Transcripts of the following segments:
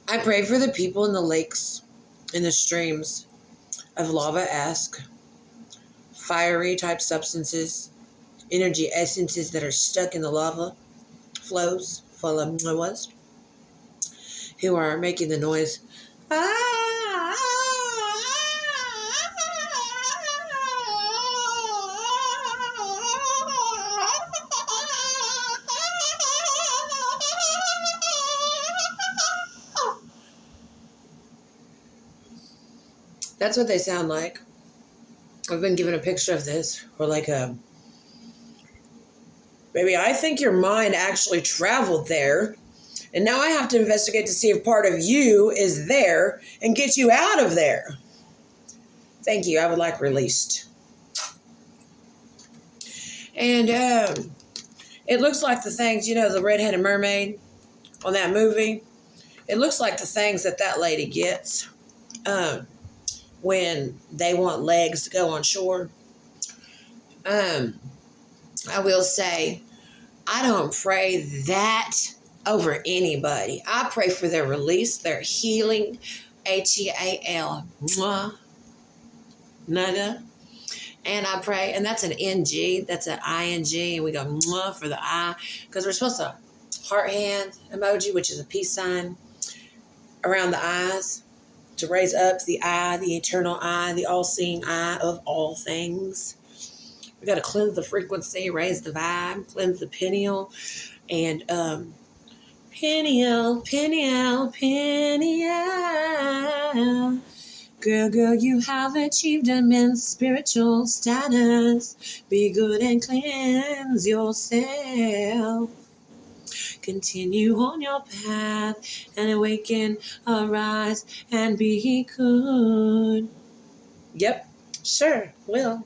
I pray for the people in the lakes, in the streams of lava-esque, fiery type substances, energy essences that are stuck in the lava flows, who are making the noise. That's what they sound like. I've been given a picture of this, or like maybe I think your mind actually traveled there, and now I have to investigate to see if part of you is there and get you out of there. Thank you. I would like released. And it looks like the things, the redheaded mermaid on that movie. It looks like the things that lady gets when they want legs to go on shore. I will say, I don't pray that over anybody. I pray for their release, their healing, Heal, nugga. And I pray, and that's an NG, that's an ING, and we go for the I, because we're supposed to heart hand emoji, which is a peace sign, around the eyes, to raise up the eye, the eternal eye, the all-seeing eye of all things. We got to cleanse the frequency, raise the vibe, cleanse the pineal, and pineal. Girl, you have achieved immense spiritual status. Be good and cleanse yourself. Continue on your path and awaken, arise, and be good. Yep, sure, will.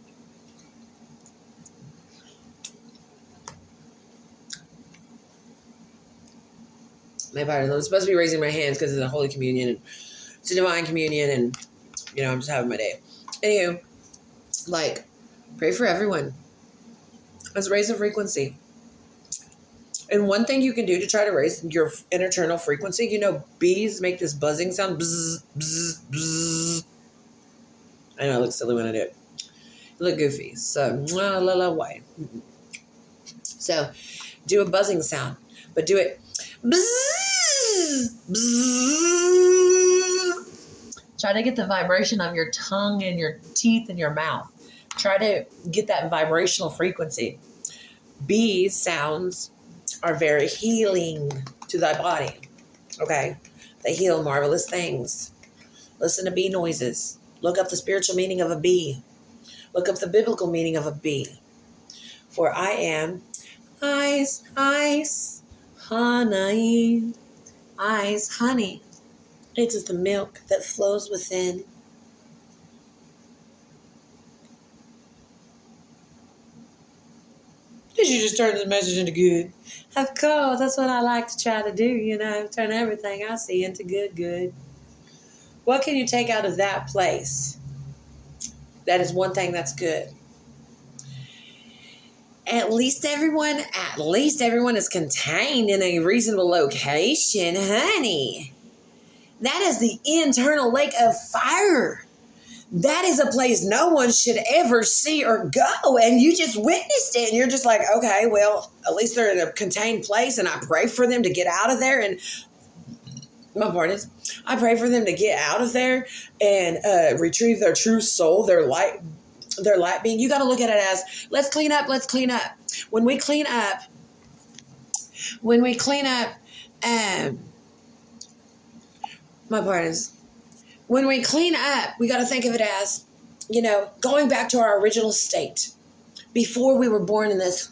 My partner, I'm supposed to be raising my hands because it's a Holy Communion. And it's a divine communion, and I'm just having my day. Anywho, pray for everyone. Let's raise the frequency. And one thing you can do to try to raise your internal frequency, bees make this buzzing sound. Bzz, bzz, bzz. I know it looks silly when I do it. You look goofy. So, why? So, do a buzzing sound, but do it. Bzz, bzz. Try to get the vibration of your tongue and your teeth and your mouth. Try to get that vibrational frequency. Bee sounds are very healing to thy body. Okay? They heal marvelous things. Listen to bee noises. Look up the spiritual meaning of a bee. Look up the biblical meaning of a bee. For I am ice, honey. Ice, honey. It is the milk that flows within. Did you just turn the message into good? Of course, that's what I like to try to do, turn everything I see into good. What can you take out of that place? That is one thing that's good. At least everyone is contained in a reasonable location, honey. That is the internal lake of fire. That is a place no one should ever see or go. And you just witnessed it. And you're just like, okay, well, at least they're in a contained place. And I pray for them to get out of there. And my part is, I pray for them to get out of there and retrieve their true soul, their light being. You got to look at it as, let's clean up. When we clean up, my part is, when we clean up, we got to think of it as, going back to our original state before we were born in this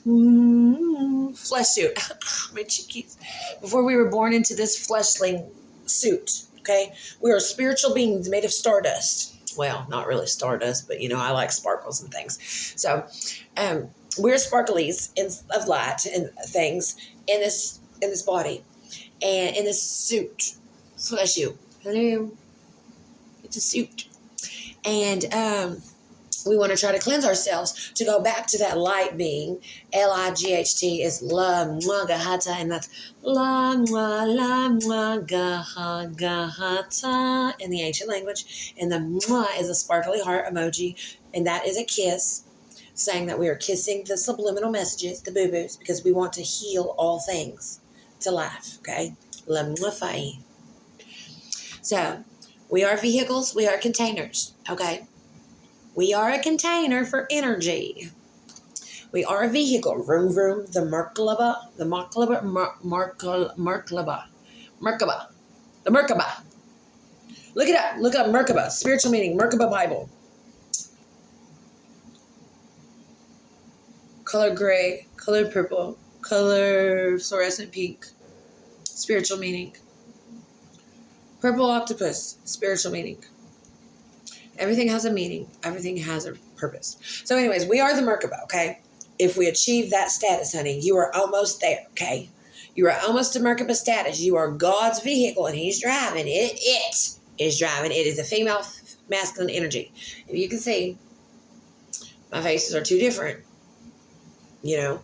flesh suit. My cheekies. Before we were born into this fleshling suit, okay? We are spiritual beings made of stardust. Well, not really stardust, but, I like sparkles and things. So, we're sparklies of light and things in this body and in this suit, flesh suit. Hello. It's a suit. And we want to try to cleanse ourselves to go back to that light being. Light is la mwagahata, and that's la mwagahata in the ancient language. And the mwa is a sparkly heart emoji, and that is a kiss, saying that we are kissing the subliminal messages, the boo-boos, because we want to heal all things to life, okay? La mwafai. So, we are vehicles, we are containers, okay? We are a container for energy. We are a vehicle. Vroom, vroom. The Merkaba. The Merkaba. Look it up. Look up Merkaba. Spiritual meaning. Merkaba Bible. Color gray. Color purple. Color fluorescent pink. Spiritual meaning. Purple octopus. Spiritual meaning. Everything has a meaning. Everything has a purpose. So anyways, we are the Merkaba, okay? If we achieve that status, honey, you are almost there, okay? You are almost to Merkaba status. You are God's vehicle, and he's driving it. It is driving. It is a female, masculine energy. If you can see, my faces are two different, you know.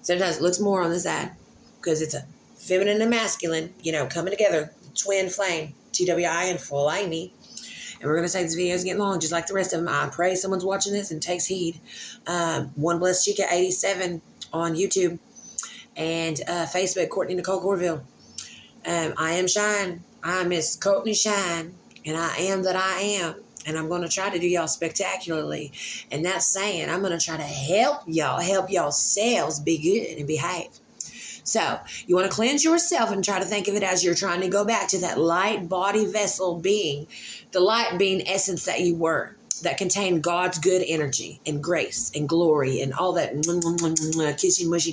Sometimes it looks more on the side because it's a feminine and masculine, you know, coming together. Twin flame, TWI and full Amy. And we're going to say this video is getting long, just like the rest of them. I pray someone's watching this and takes heed. One Blessed Chica 87 on YouTube and Facebook, Courtney Nicole Corville. I am Shine. I'm Miss Courtney Shine, and I am that I am. And I'm going to try to do y'all spectacularly. And that's saying I'm going to try to help y'all selves be good and behave. So you want to cleanse yourself and try to think of it as you're trying to go back to that light body vessel being, the light being essence that you were, that contained God's good energy and grace and glory and all that kissy mushy